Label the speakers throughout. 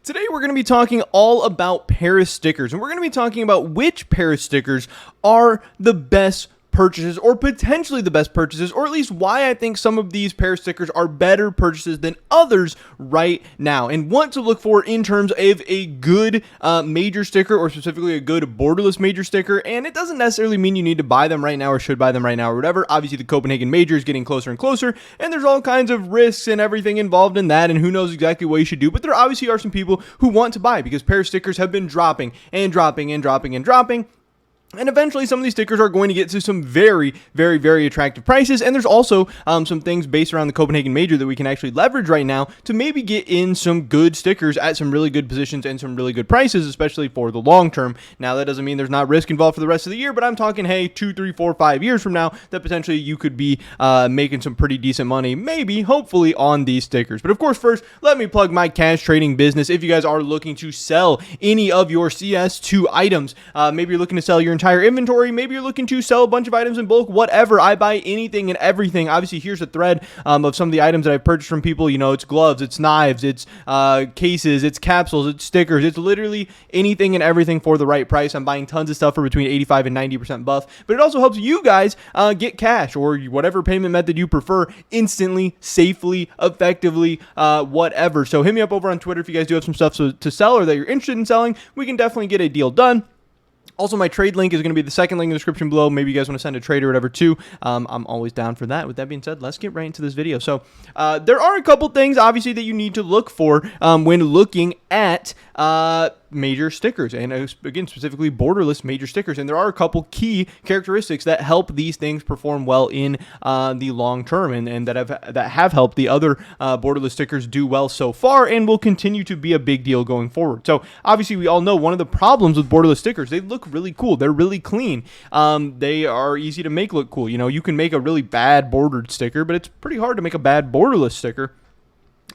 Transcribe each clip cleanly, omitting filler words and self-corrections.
Speaker 1: Today we're going to be talking all about Paris stickers, and we're going to be talking about which Paris stickers are the best purchases, or potentially the best purchases, or at least why I think some of these Paris stickers are better purchases than others right now, and what to look for in terms of a good major sticker, or specifically a good borderless major sticker. And it doesn't necessarily mean you need to buy them right now or should buy them right now or whatever. Obviously the Copenhagen major is getting closer and closer, and there's all kinds of risks and everything involved in that, and who knows exactly what you should do. But there obviously are some people who want to buy because Paris stickers have been dropping and dropping and dropping and dropping. And eventually some of these stickers are going to get to some very, very, very attractive prices. And there's also some things based around the Copenhagen major that we can actually leverage right now to maybe get in some good stickers at some really good positions and some really good prices, especially for the long term. Now, that doesn't mean there's not risk involved for the rest of the year, but I'm talking, hey, 2, 3, 4, 5 years from now that potentially you could be making some pretty decent money, maybe, hopefully, on these stickers. But of course, first, let me plug my cash trading business. If you guys are looking to sell any of your CS2 items, maybe you're looking to sell your entire inventory, maybe you're looking to sell a bunch of items in bulk, whatever. I buy anything and everything. Obviously, here's a thread of some of the items that I've purchased from people. You know, it's gloves, it's knives, it's cases, it's capsules, it's stickers. It's literally anything and everything for the right price. I'm buying tons of stuff for between 85 and 90% buff, but it also helps you guys get cash or whatever payment method you prefer instantly, safely, effectively, whatever. So hit me up over on Twitter if you guys do have some stuff to sell or that you're interested in selling. We can definitely get a deal done. Also, my trade link is going to be the second link in the description below. Maybe you guys want to send a trade or whatever too. I'm always down for that. With that being said, let's get right into this video. So there are a couple things, obviously, that you need to look for when looking at major stickers, and again, specifically borderless major stickers. And there are a couple key characteristics that help these things perform well in the long term, and that have helped the other borderless stickers do well so far, and will continue to be a big deal going forward. So obviously, we all know one of the problems with borderless stickers: they look really cool, they're really clean, they are easy to make look cool. You know, you can make a really bad bordered sticker, but it's pretty hard to make a bad borderless sticker.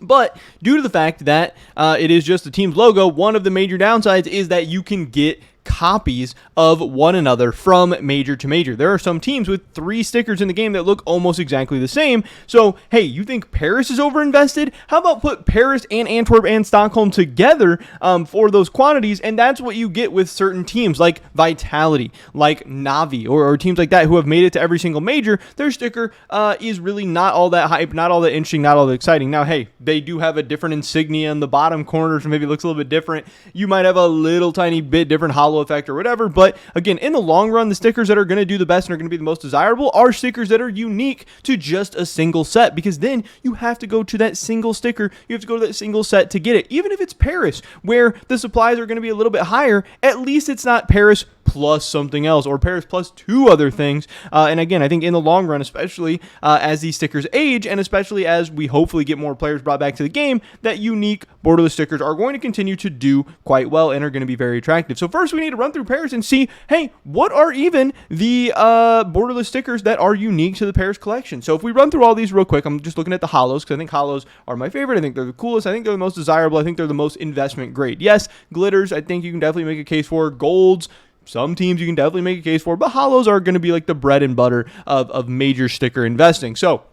Speaker 1: But due to the fact that it is just the team's logo, one of the major downsides is that you can get copies of one another from major to major. There are some teams with 3 stickers in the game that look almost exactly the same. So, hey, you think Paris is overinvested? How about put Paris and Antwerp and Stockholm together for those quantities? And that's what you get with certain teams like Vitality, like Navi, or teams like that who have made it to every single major. Their sticker is really not all that hype, not all that interesting, not all that exciting. Now, hey, they do have a different insignia in the bottom corner, so maybe it looks a little bit different. You might have a little tiny bit different hollow effect or whatever, but again, in the long run, the stickers that are going to do the best and are going to be the most desirable are stickers that are unique to just a single set, because then you have to go to that single sticker, you have to go to that single set to get it. Even if it's Paris, where the supplies are going to be a little bit higher, at least it's not Paris plus something else, or Paris plus 2 other things. And again, I think in the long run, especially as these stickers age, and especially as we hopefully get more players brought back to the game, that unique borderless stickers are going to continue to do quite well and are going to be very attractive. So first, we need to run through Paris and see, hey, what are even the borderless stickers that are unique to the Paris collection? So if we run through all these real quick, I'm just looking at the hollows, because I think hollows are my favorite. I think they're the coolest. I think they're the most desirable. I think they're the most investment grade. Yes, glitters, I think you can definitely make a case for. Golds, some teams you can definitely make a case for, but hollows are going to be like the bread and butter of major sticker investing. So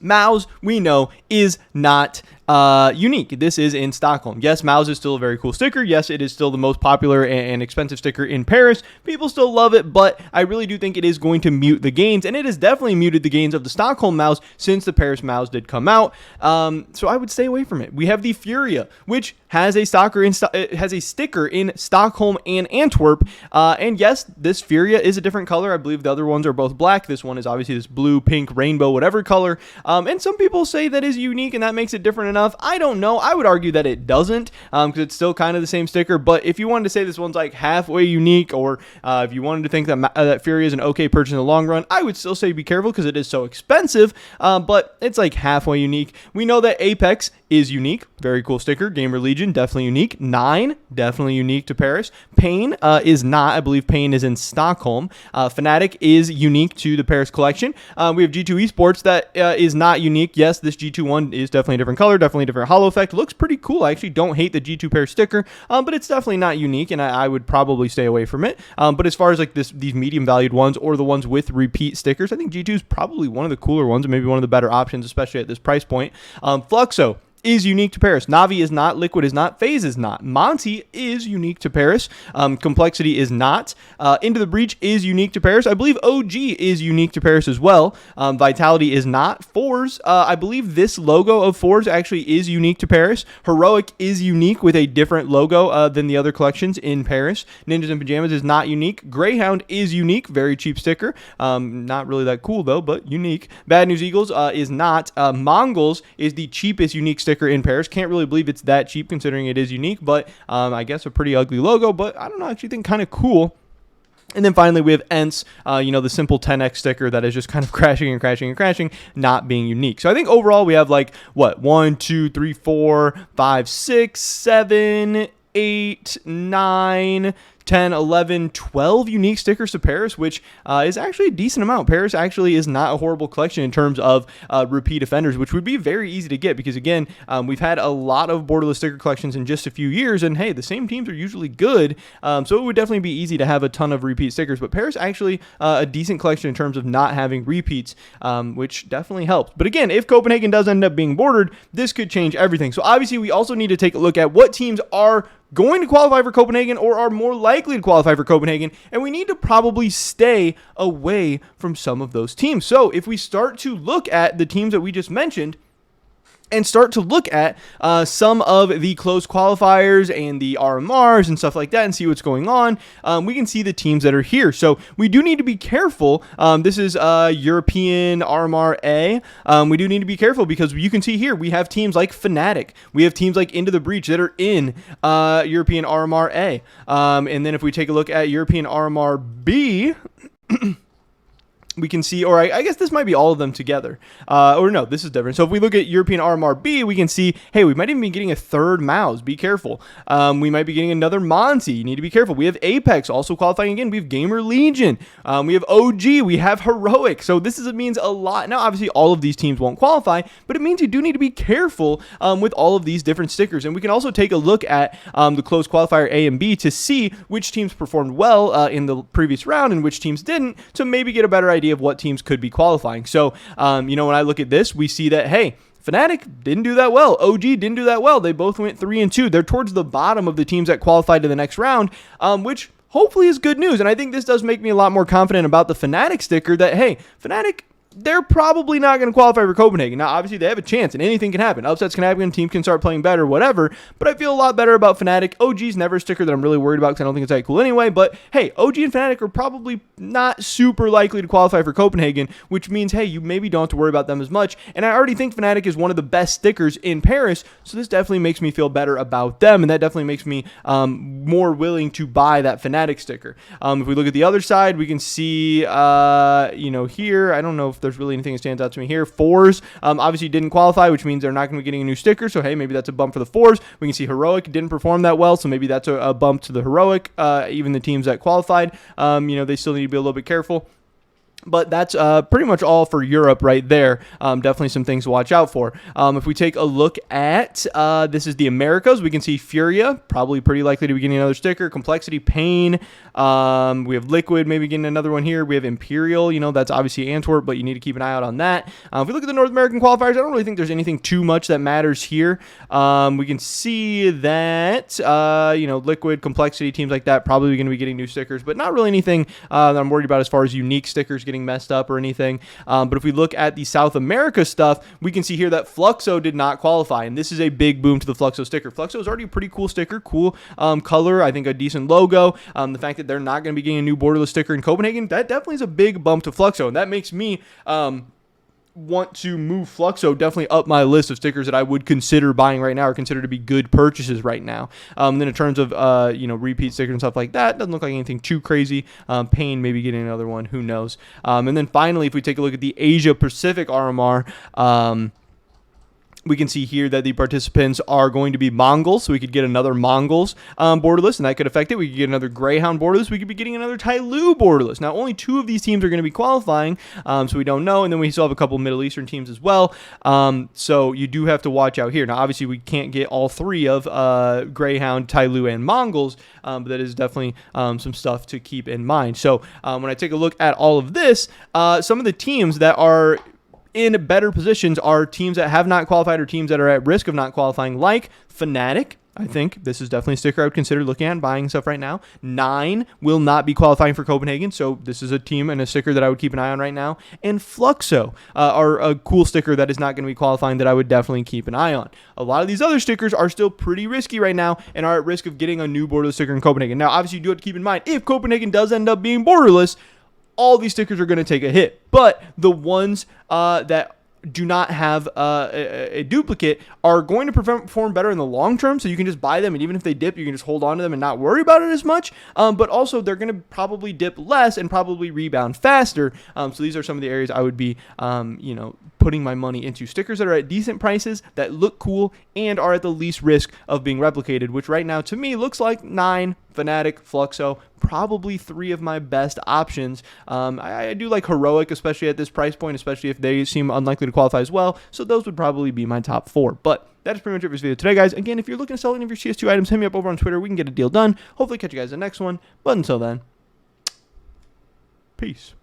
Speaker 1: Maus, we know, is not unique. This is in Stockholm. Yes, Maus is still a very cool sticker. Yes, it is still the most popular and expensive sticker in Paris. People still love it, but I really do think it is going to mute the gains, and it has definitely muted the gains of the Stockholm Maus since the Paris Maus did come out. So I would stay away from it. We have the Furia, which has a sticker in Stockholm and Antwerp. And yes, this Furia is a different color. I believe the other ones are both black. This one is obviously this blue, pink, rainbow, whatever color. And some people say that is unique and that makes it different enough. I don't know. I would argue that it doesn't, because it's still kind of the same sticker. But if you wanted to say this one's like halfway unique, or if you wanted to think that that Furia is an okay purchase in the long run, I would still say be careful because it is so expensive. But it's like halfway unique. We know that Apex is unique. Very cool sticker. Gamer Legion, definitely unique. 9, definitely unique to Paris. Pain is not. I believe Pain is in Stockholm. Fnatic is unique to the Paris collection. We have G2 Esports that is not unique. Yes, this G2 one is definitely a different color, definitely a different hollow effect. Looks pretty cool. I actually don't hate the G2 Paris sticker, but it's definitely not unique, and I would probably stay away from it. But as far as like these medium valued ones, or the ones with repeat stickers, I think G2 is probably one of the cooler ones, and maybe one of the better options, especially at this price point. Fluxo is unique to Paris. Navi is not. Liquid is not. FaZe is not. Monty is unique to Paris. Complexity is not. Into the Breach is unique to Paris. I believe OG is unique to Paris as well. Vitality is not. Fours, I believe this logo of Fours actually is unique to Paris. Heroic is unique with a different logo than the other collections in Paris. Ninjas in Pajamas is not unique. Greyhound is unique. Very cheap sticker. Not really that cool though, but unique. Bad News Eagles is not. Mongols is the cheapest unique sticker in Paris. Can't really believe it's that cheap considering it is unique, but I guess a pretty ugly logo, but I don't know, I actually think kind of cool. And then finally, we have ENTS, the simple 10x sticker that is just kind of crashing and crashing and crashing, not being unique. So I think overall we have like, 1, 2, 3, 4, 5, 6, 7, 8, 9, 10, 11, 12 unique stickers to Paris, which is actually a decent amount. Paris actually is not a horrible collection in terms of repeat offenders, which would be very easy to get because, again, we've had a lot of Borderless sticker collections in just a few years, and hey, the same teams are usually good, so it would definitely be easy to have a ton of repeat stickers, but Paris actually a decent collection in terms of not having repeats, which definitely helps. But again, if Copenhagen does end up being bordered, this could change everything. So obviously, we also need to take a look at what teams are going to qualify for Copenhagen or are more likely to qualify for Copenhagen, and we need to probably stay away from some of those teams. So if we start to look at the teams that we just mentioned and start to look at some of the closed qualifiers and the RMRs and stuff like that and see what's going on, we can see the teams that are here. So we do need to be careful. This is European RMR A. We do need to be careful because you can see here we have teams like Fnatic. We have teams like Into the Breach that are in European RMR A. And then if we take a look at European RMR B, we can see, or I guess this might be all of them together. Or no, this is different. So if we look at European RMRB, we can see, hey, we might even be getting a third Mouse. Be careful. We might be getting another Monty. You need to be careful. We have Apex also qualifying again. We have Gamer Legion. We have OG. We have Heroic. So this means a lot. Now, obviously, all of these teams won't qualify, but it means you do need to be careful with all of these different stickers. And we can also take a look at the closed qualifier A and B to see which teams performed well in the previous round and which teams didn't, to maybe get a better idea of what teams could be qualifying. So, when I look at this, we see that, hey, Fnatic didn't do that well. OG didn't do that well. They both went 3-2. They're towards the bottom of the teams that qualified to the next round, which hopefully is good news. And I think this does make me a lot more confident about the Fnatic sticker that, hey, Fnatic, they're probably not going to qualify for Copenhagen. Now, obviously, they have a chance, and anything can happen. Upsets can happen, teams can start playing better, whatever. But I feel a lot better about Fnatic. OG's never a sticker that I'm really worried about because I don't think it's that cool anyway. But, hey, OG and Fnatic are probably not super likely to qualify for Copenhagen, which means, hey, you maybe don't have to worry about them as much. And I already think Fnatic is one of the best stickers in Paris, so this definitely makes me feel better about them, and that definitely makes me more willing to buy that Fnatic sticker. If we look at the other side, we can see, here, I don't know if there's really anything that stands out to me here. Fours obviously didn't qualify, which means they're not going to be getting a new sticker. So, hey, maybe that's a bump for the Fours. We can see Heroic didn't perform that well, so maybe that's a bump to the Heroic. Even the teams that qualified, they still need to be a little bit careful. But that's pretty much all for Europe right there. Definitely some things to watch out for. If we take a look at, this is the Americas, we can see Furia, probably pretty likely to be getting another sticker. Complexity, Pain. We have Liquid, maybe getting another one here. We have Imperial, that's obviously Antwerp, but you need to keep an eye out on that. If we look at the North American qualifiers, I don't really think there's anything too much that matters here. We can see that, Liquid, Complexity, teams like that, probably going to be getting new stickers, but not really anything that I'm worried about as far as unique stickers getting messed up or anything. But if we look at the South America stuff, we can see here that Fluxo did not qualify, and this is a big boom to the Fluxo sticker. Fluxo is already a pretty cool sticker, cool color, I think a decent logo. The fact that they're not going to be getting a new Borderless sticker in Copenhagen, that definitely is a big bump to Fluxo, and that makes me want to move Fluxo definitely up my list of stickers that I would consider buying right now or consider to be good purchases right now. Then in terms of repeat stickers and stuff like that, doesn't look like anything too crazy. Pain maybe getting another one, who knows. And then finally, if we take a look at the Asia Pacific RMR, we can see here that the participants are going to be Mongols, so we could get another Mongols Borderless, and that could affect it. We could get another Greyhound Borderless. We could be getting another Tyloo Borderless. Now, only 2 of these teams are going to be qualifying, so we don't know. And then we still have a couple Middle Eastern teams as well, so you do have to watch out here. Now, obviously, we can't get all 3 of Greyhound, Tyloo, and Mongols, but that is definitely some stuff to keep in mind. So when I take a look at all of this, some of the teams that are in better positions are teams that have not qualified or teams that are at risk of not qualifying, like Fnatic. I think this is definitely a sticker I would consider looking at and buying stuff right now. 9 will not be qualifying for Copenhagen, so this is a team and a sticker that I would keep an eye on right now. And Fluxo are a cool sticker that is not going to be qualifying that I would definitely keep an eye on. A lot of these other stickers are still pretty risky right now and are at risk of getting a new borderless sticker in Copenhagen. Now, obviously, you do have to keep in mind, if Copenhagen does end up being borderless, all these stickers are going to take a hit. But the ones that do not have a duplicate are going to perform better in the long term, so you can just buy them, and even if they dip, you can just hold on to them and not worry about it as much. But also, they're going to probably dip less and probably rebound faster. So these are some of the areas I would be, putting my money into. Stickers that are at decent prices, that look cool, and are at the least risk of being replicated, which right now, to me, looks like 9, Fnatic, Fluxo, probably 3 of my best options. I do like Heroic, especially at this price point, especially if they seem unlikely to qualify as well. So those would probably be my top 4. But that is pretty much it for this video today, guys. Again, if you're looking to sell any of your CS2 items, hit me up over on Twitter. We can get a deal done. Hopefully catch you guys in the next one. But until then, peace.